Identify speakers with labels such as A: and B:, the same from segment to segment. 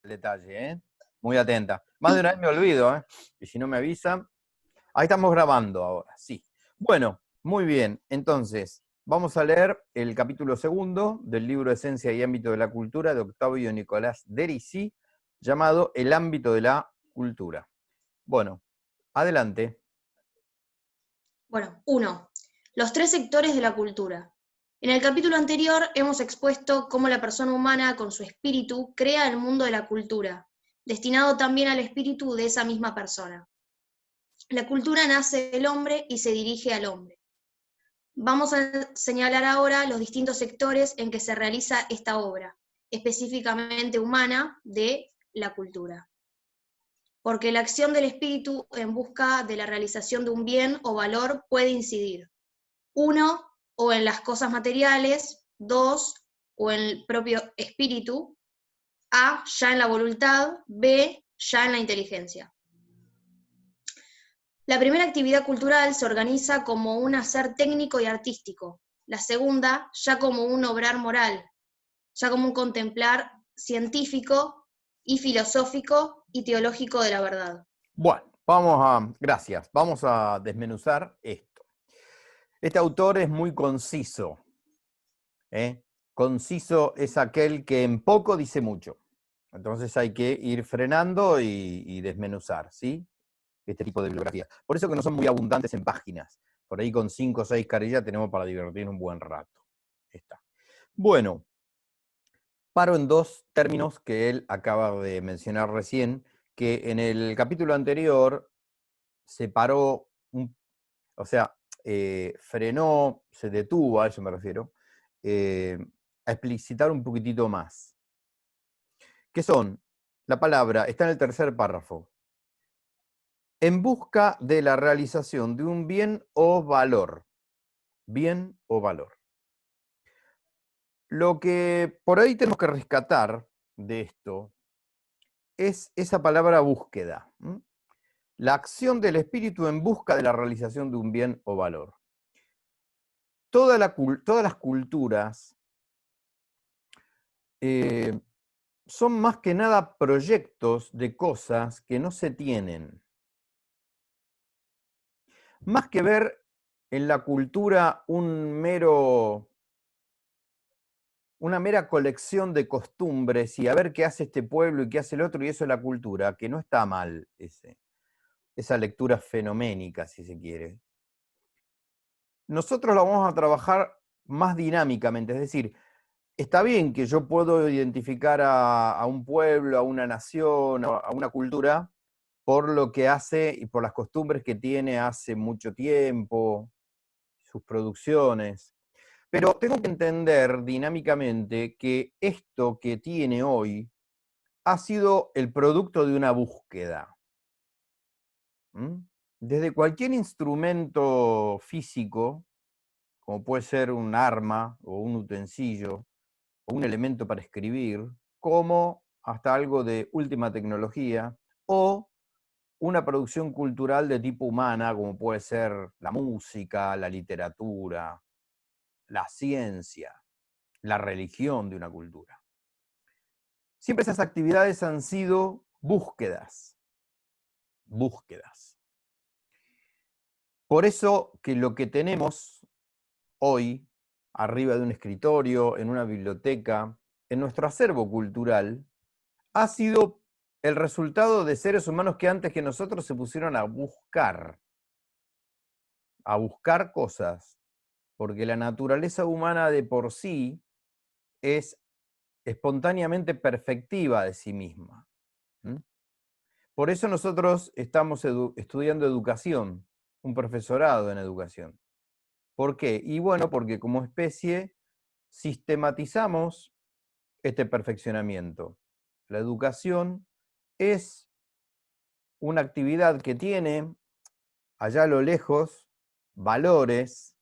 A: el detalle, ¿eh? Muy atenta. Más de una vez me olvido, ¿eh? Y si no me avisan. Ahí estamos grabando ahora, sí. Bueno, muy bien. Entonces, vamos a leer el capítulo segundo del libro Esencia y Ámbito de la Cultura de Octavio Nicolás Derisi, llamado El ámbito de la cultura. Bueno, adelante.
B: Bueno, 1. Los tres sectores de la cultura. En el capítulo anterior hemos expuesto cómo la persona humana, con su espíritu, crea el mundo de la cultura, destinado también al espíritu de esa misma persona. La cultura nace del hombre y se dirige al hombre. Vamos a señalar ahora los distintos sectores en que se realiza esta obra, específicamente humana, de la cultura. Porque la acción del espíritu en busca de la realización de un bien o valor puede incidir, 1, o en las cosas materiales, 2, o en el propio espíritu, A, ya en la voluntad, B, ya en la inteligencia. La primera actividad cultural se organiza como un hacer técnico y artístico, la segunda ya como un obrar moral, ya como un contemplar científico y filosófico y teológico de la verdad.
A: Bueno, gracias, vamos a desmenuzar esto. Este autor es muy conciso, ¿eh? Conciso es aquel que en poco dice mucho. Entonces hay que ir frenando y desmenuzar, ¿sí? Este tipo de bibliografía. Por eso que no son muy abundantes en páginas. Por ahí con 5 o 6 carillas tenemos para divertirnos un buen rato. Está. Bueno, paro en dos términos que él acaba de mencionar recién, que en el capítulo anterior se paró, o sea, frenó, se detuvo, a eso me refiero, a explicitar un poquitito más. ¿Qué son? La palabra está en el tercer párrafo. En busca de la realización de un bien o valor. Bien o valor. Lo que por ahí tenemos que rescatar de esto es esa palabra búsqueda. La acción del espíritu en busca de la realización de un bien o valor. Todas las culturas son más que nada proyectos de cosas que no se tienen. Más que ver en la cultura una mera colección de costumbres y a ver qué hace este pueblo y qué hace el otro, y eso es la cultura, que no está mal esa lectura fenoménica, si se quiere. Nosotros lo vamos a trabajar más dinámicamente, es decir, está bien que yo puedo identificar a un pueblo, a una nación, a una cultura, por lo que hace y por las costumbres que tiene hace mucho tiempo, sus producciones. Pero tengo que entender dinámicamente que esto que tiene hoy ha sido el producto de una búsqueda. Desde cualquier instrumento físico, como puede ser un arma o un utensilio o un elemento para escribir, como hasta algo de última tecnología, o una producción cultural de tipo humana, como puede ser la música, la literatura, la ciencia, la religión de una cultura. Siempre esas actividades han sido búsquedas. Por eso que lo que tenemos hoy, arriba de un escritorio, en una biblioteca, en nuestro acervo cultural, ha sido el resultado de seres humanos que antes que nosotros se pusieron a buscar cosas, porque la naturaleza humana de por sí es espontáneamente perfectiva de sí misma. Por eso nosotros estamos estudiando educación, un profesorado en educación. ¿Por qué? Y bueno, porque como especie sistematizamos este perfeccionamiento. La educación es una actividad que tiene, allá a lo lejos, valores,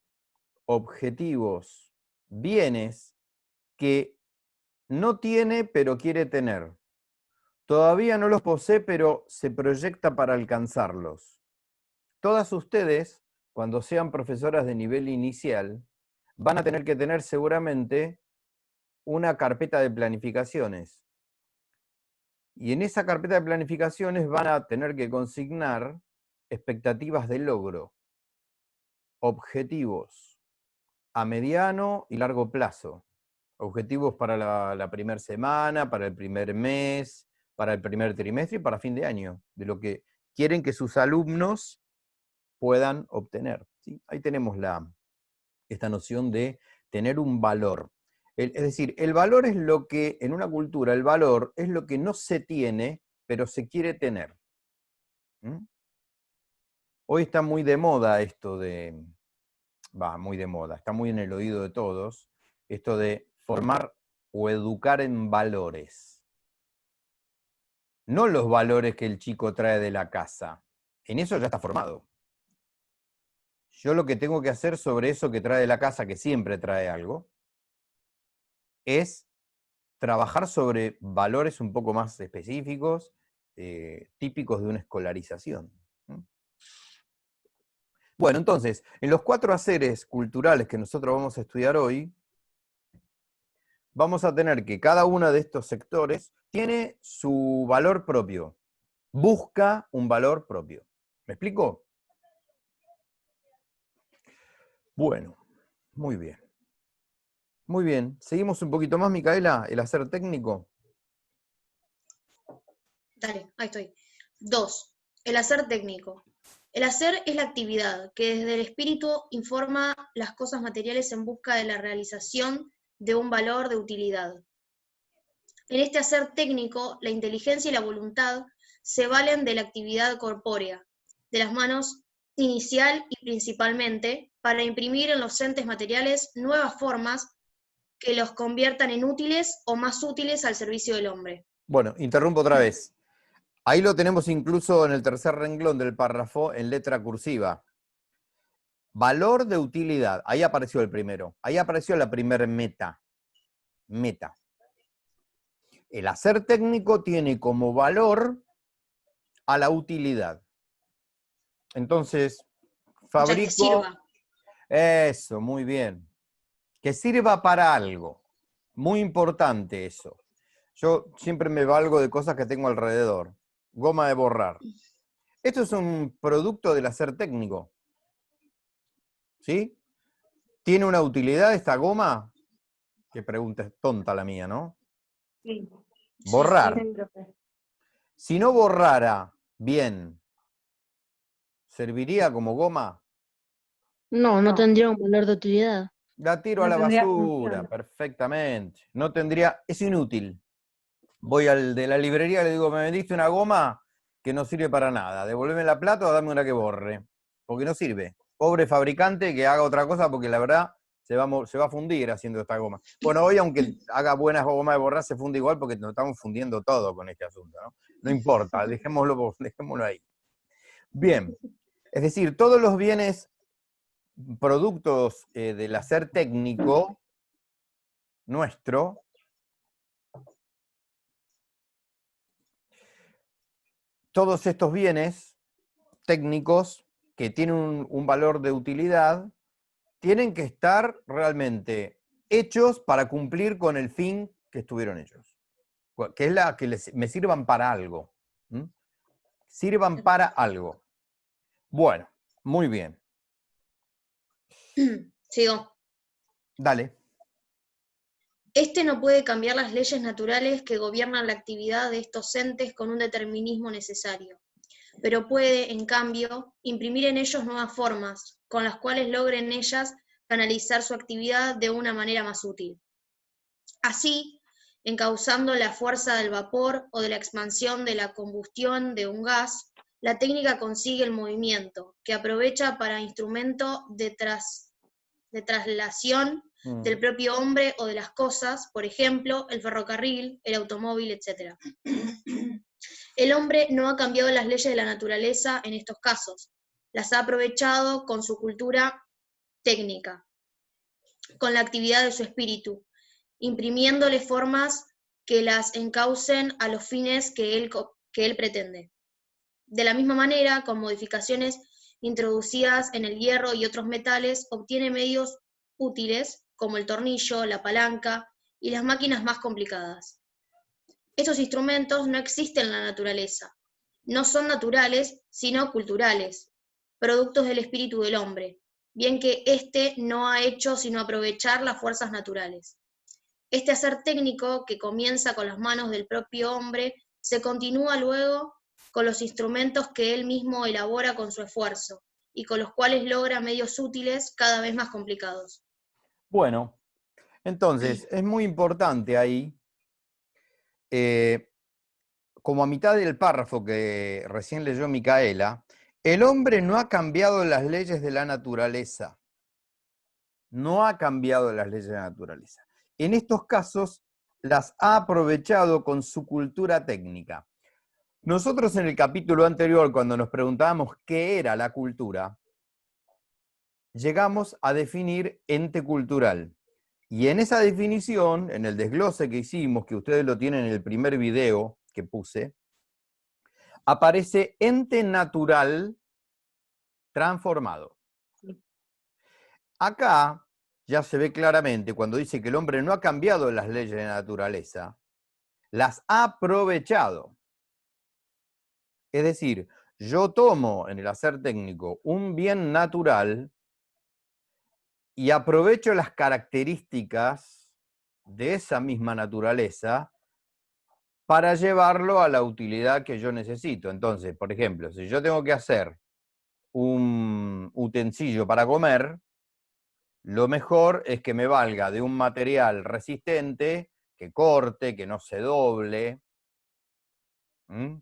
A: objetivos, bienes que no tiene pero quiere tener. Todavía no los posee, pero se proyecta para alcanzarlos. Todas ustedes, cuando sean profesoras de nivel inicial, van a tener que tener seguramente una carpeta de planificaciones. Y en esa carpeta de planificaciones van a tener que consignar expectativas de logro, objetivos a mediano y largo plazo. Objetivos para la primera semana, para el primer mes, para el primer trimestre y para fin de año, de lo que quieren que sus alumnos puedan obtener. ¿Sí? Ahí tenemos esta noción de tener un valor. Es decir, el valor es lo que, en una cultura, el valor es lo que no se tiene, pero se quiere tener. ¿Mm? Hoy está muy de moda esto de, muy de moda, está muy en el oído de todos, esto de formar o educar en valores. No los valores que el chico trae de la casa. En eso ya está formado. Yo lo que tengo que hacer sobre eso que trae de la casa, que siempre trae algo, es trabajar sobre valores un poco más específicos, típicos de una escolarización. Bueno, entonces, en los 4 haceres culturales que nosotros vamos a estudiar hoy, vamos a tener que cada uno de estos sectores tiene su valor propio, busca un valor propio. ¿Me explico? Bueno, muy bien. Muy bien. ¿Seguimos un poquito más, Micaela? El hacer técnico.
B: Dale, ahí estoy. 2. El hacer técnico. El hacer es la actividad que desde el espíritu informa las cosas materiales en busca de la realización de un valor de utilidad. En este hacer técnico, la inteligencia y la voluntad se valen de la actividad corpórea, de las manos inicial y principalmente, para imprimir en los entes materiales nuevas formas que los conviertan en útiles o más útiles al servicio del hombre.
A: Bueno, interrumpo otra vez. Ahí lo tenemos incluso en el tercer renglón del párrafo en letra cursiva. Valor de utilidad. Ahí apareció el primero. Ahí apareció la primer meta. Meta. El hacer técnico tiene como valor a la utilidad. Entonces,
B: O sea, que
A: fabrico...
B: sirva.
A: Eso, muy bien. Que sirva para algo. Muy importante eso. Yo siempre me valgo de cosas que tengo alrededor. Goma de borrar. Esto es un producto del hacer técnico. ¿Sí? ¿Tiene una utilidad esta goma? Qué pregunta es tonta la mía, ¿no?
C: Sí.
A: Borrar.
C: Sí, profe.
A: Si no borrara bien, ¿serviría como goma?
C: No, no tendría un valor de utilidad.
A: La tiro a
C: No
A: la
C: tendría
A: basura,
C: función.
A: perfectamente. No tendría, es inútil. Voy al de la librería y le digo, me vendiste una goma que no sirve para nada. Devolveme la plata o dame una que borre. Porque no sirve. Pobre fabricante que haga otra cosa porque la verdad se va a fundir haciendo esta goma. Bueno, hoy aunque haga buenas gomas de borrar, se funde igual porque nos estamos fundiendo todo con este asunto, ¿no? No importa, dejémoslo ahí. Bien, es decir, todos los bienes, productos del hacer técnico nuestro, todos estos bienes técnicos que tienen un valor de utilidad, tienen que estar realmente hechos para cumplir con el fin que estuvieron hechos, que es la que me sirvan para algo. ¿Mm? Sirvan para algo. Bueno, muy bien.
B: Sigo.
A: Dale.
B: Este no puede cambiar las leyes naturales que gobiernan la actividad de estos entes con un determinismo necesario, pero puede, en cambio, imprimir en ellos nuevas formas, con las cuales logren ellas canalizar su actividad de una manera más útil. Así, encauzando la fuerza del vapor o de la expansión de la combustión de un gas, la técnica consigue el movimiento, que aprovecha para instrumento de traslación del propio hombre o de las cosas, por ejemplo, el ferrocarril, el automóvil, etc. El hombre no ha cambiado las leyes de la naturaleza en estos casos, las ha aprovechado con su cultura técnica, con la actividad de su espíritu, imprimiéndole formas que las encaucen a los fines que él pretende. De la misma manera, con modificaciones introducidas en el hierro y otros metales, obtiene medios útiles como el tornillo, la palanca y las máquinas más complicadas. Estos instrumentos no existen en la naturaleza, no son naturales, sino culturales, productos del espíritu del hombre, bien que éste no ha hecho sino aprovechar las fuerzas naturales. Este hacer técnico, que comienza con las manos del propio hombre, se continúa luego con los instrumentos que él mismo elabora con su esfuerzo, y con los cuales logra medios útiles cada vez más complicados.
A: Bueno, entonces, es muy importante ahí, como a mitad del párrafo que recién leyó Micaela, el hombre no ha cambiado las leyes de la naturaleza. No ha cambiado las leyes de la naturaleza. En estos casos, las ha aprovechado con su cultura técnica. Nosotros en el capítulo anterior, cuando nos preguntábamos qué era la cultura, llegamos a definir ente cultural. Y en esa definición, en el desglose que hicimos, que ustedes lo tienen en el primer video que puse, aparece ente natural transformado. Acá ya se ve claramente cuando dice que el hombre no ha cambiado las leyes de la naturaleza, las ha aprovechado. Es decir, yo tomo en el hacer técnico un bien natural y aprovecho las características de esa misma naturaleza para llevarlo a la utilidad que yo necesito. Entonces, por ejemplo, si yo tengo que hacer un utensilio para comer, lo mejor es que me valga de un material resistente, que corte, que no se doble,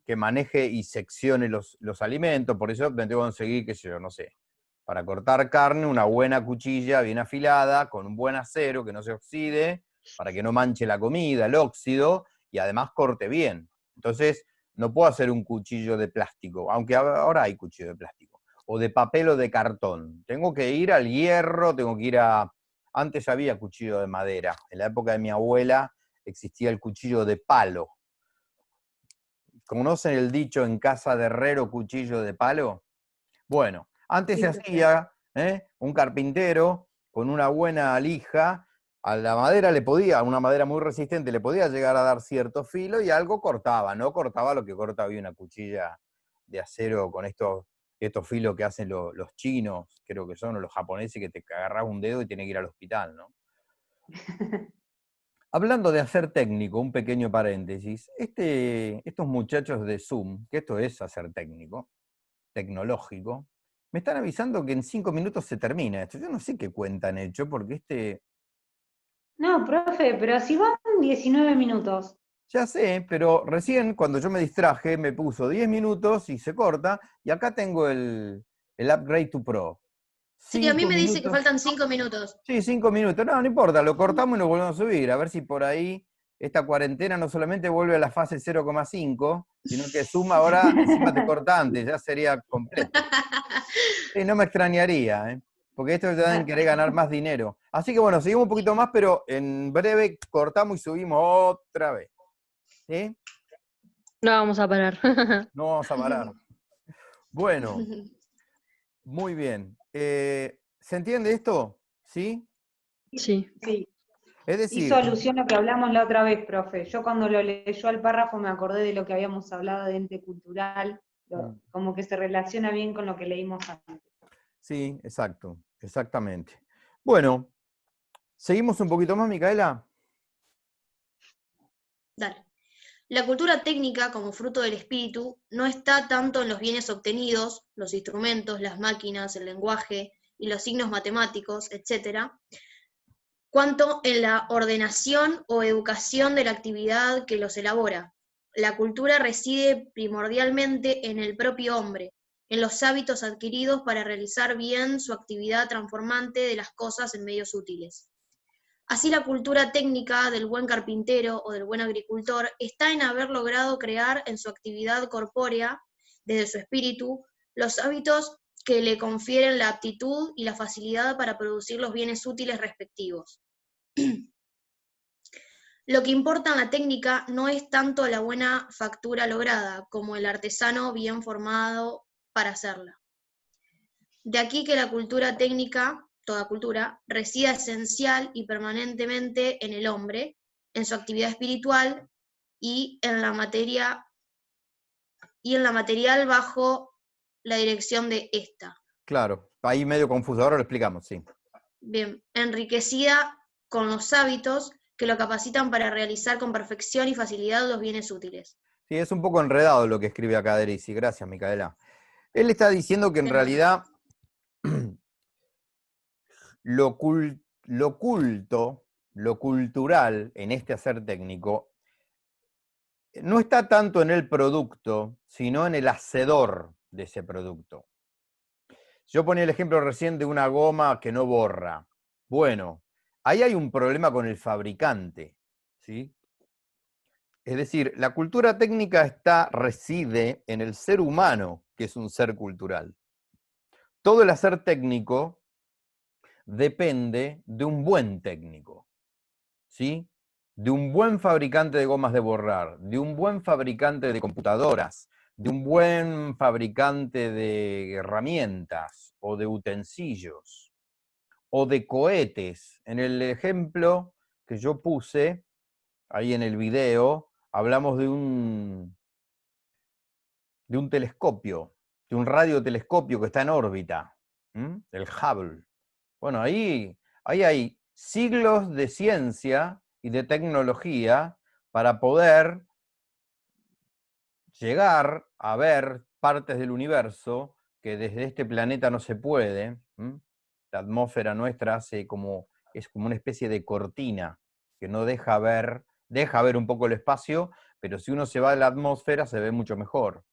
A: que maneje y seccione los alimentos. Por eso me tengo que conseguir, qué sé yo, no sé, para cortar carne, una buena cuchilla bien afilada, con un buen acero que no se oxide, para que no manche la comida, el óxido, y además corte bien. Entonces, no puedo hacer un cuchillo de plástico, aunque ahora hay cuchillo de plástico, o de papel o de cartón. Tengo que ir al hierro, tengo que ir a... Antes había cuchillo de madera. En la época de mi abuela existía el cuchillo de palo. ¿Conocen el dicho en casa de herrero, cuchillo de palo? Bueno, antes se hacía un carpintero con una buena lija, a la madera le podía, una madera muy resistente, le podía llegar a dar cierto filo y algo cortaba, no cortaba lo que corta hoy una cuchilla de acero con estos filos que hacen los chinos, creo que son, o los japoneses, que te agarras un dedo y tienes que ir al hospital, ¿no? Hablando de hacer técnico, un pequeño paréntesis, estos muchachos de Zoom, que esto es hacer técnico, tecnológico, me están avisando que en 5 minutos se termina esto. Yo no sé qué cuenta han hecho, porque
D: No, profe, pero si van 19 minutos.
A: ya sé, pero recién cuando yo me distraje me puso 10 minutos y se corta, y acá tengo el upgrade to Pro.
B: Sí, a mí
A: 5
B: me dice que
A: minutos.
B: faltan 5 minutos.
A: Sí, 5 minutos. No, no importa, lo cortamos y lo volvemos a subir. A ver si por ahí esta cuarentena no solamente vuelve a la fase 0,5, sino que suma ahora, encima te corta antes, ya sería completo. Sí, no me extrañaría, porque estos ya deben querer ganar más dinero. Así que bueno, seguimos un poquito más, pero en breve cortamos y subimos otra vez. ¿Sí?
C: No vamos a parar.
A: No vamos a parar. Bueno, muy bien. ¿Se entiende esto? ¿Sí?
C: Sí.
D: Sí.
A: Es decir,
D: Hizo alusión a lo que hablamos la otra vez, profe. Yo cuando lo leyó al párrafo me acordé de lo que habíamos hablado de ente cultural, como que se relaciona bien con lo que leímos antes.
A: sí, exacto, exactamente. Bueno, ¿seguimos un poquito más, Micaela?
B: Dale. La cultura técnica, como fruto del espíritu, no está tanto en los bienes obtenidos, los instrumentos, las máquinas, el lenguaje y los signos matemáticos, etc., cuanto en la ordenación o educación de la actividad que los elabora. La cultura reside primordialmente en el propio hombre, en los hábitos adquiridos para realizar bien su actividad transformante de las cosas en medios útiles. Así, la cultura técnica del buen carpintero o del buen agricultor está en haber logrado crear en su actividad corpórea, desde su espíritu, los hábitos que le confieren la aptitud y la facilidad para producir los bienes útiles respectivos. Lo que importa en la técnica no es tanto la buena factura lograda, como el artesano bien formado para hacerla. De aquí que la cultura técnica, toda cultura, resida esencial y permanentemente en el hombre, en su actividad espiritual, y en la material bajo la dirección de esta.
A: Claro, ahí medio confuso, ahora lo explicamos, sí.
B: Bien, enriquecida con los hábitos que lo capacitan para realizar con perfección y facilidad los bienes útiles.
A: Sí, es un poco enredado lo que escribe acá Derisi. Gracias, Micaela. Él está diciendo que en
B: De nada.
A: realidad lo culto, lo cultural en este hacer técnico, no está tanto en el producto, sino en el hacedor de ese producto. Yo ponía el ejemplo recién de una goma que no borra. Bueno, ahí hay un problema con el fabricante, ¿sí? Es decir, la cultura técnica reside en el ser humano, que es un ser cultural. Todo el hacer técnico depende de un buen técnico, ¿sí? De un buen fabricante de gomas de borrar, de un buen fabricante de computadoras, de un buen fabricante de herramientas o de utensilios o de cohetes. En el ejemplo que yo puse ahí en el video, hablamos de un telescopio, de un radiotelescopio que está en órbita, el Hubble. Bueno, ahí hay siglos de ciencia y de tecnología para poder llegar a ver partes del universo que desde este planeta no se puede. La atmósfera nuestra es como una especie de cortina que no deja ver un poco el espacio, pero si uno se va de la atmósfera se ve mucho mejor.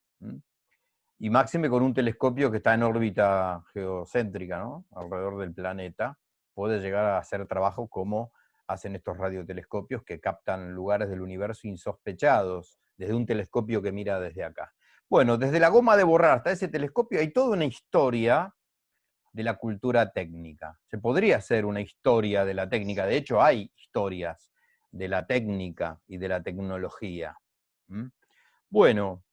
A: Y máxime con un telescopio que está en órbita geocéntrica, ¿no? Alrededor del planeta, puede llegar a hacer trabajo como hacen estos radiotelescopios que captan lugares del universo insospechados, desde un telescopio que mira desde acá. Bueno, desde la goma de borrar hasta ese telescopio hay toda una historia de la cultura técnica. Se podría hacer una historia de la técnica, de hecho hay historias de la técnica y de la tecnología. Bueno,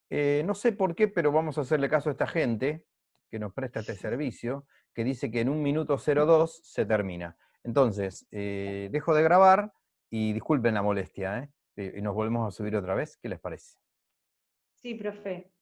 A: no sé por qué, pero vamos a hacerle caso a esta gente que nos presta este servicio, que dice que en 1 minuto 02 se termina. Entonces, dejo de grabar y disculpen la molestia, y nos volvemos a subir otra vez. ¿Qué les parece?
D: Sí, profe.